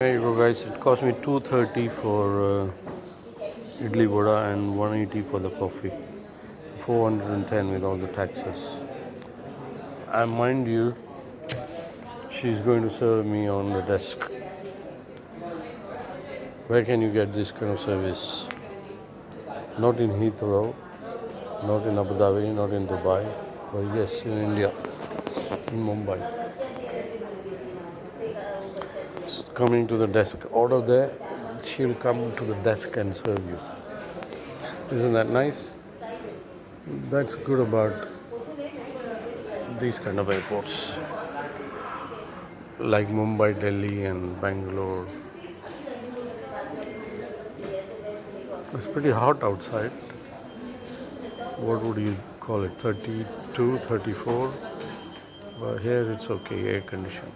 There you go, guys. It cost me 230 for idli vada and 180 for the coffee. 410 with all the taxes. And mind you, she's going to serve me on the desk. Where can you get this kind of service? Not in Heathrow, not in Abu Dhabi, not in Dubai, but yes, in India, in Mumbai. Coming to the desk, order there, she'll come to the desk and serve you. Isn't that nice? That's good about these kind of airports like Mumbai, Delhi, and Bangalore. It's pretty hot outside. What would you call it? 32, 34? But here it's okay, air conditioned.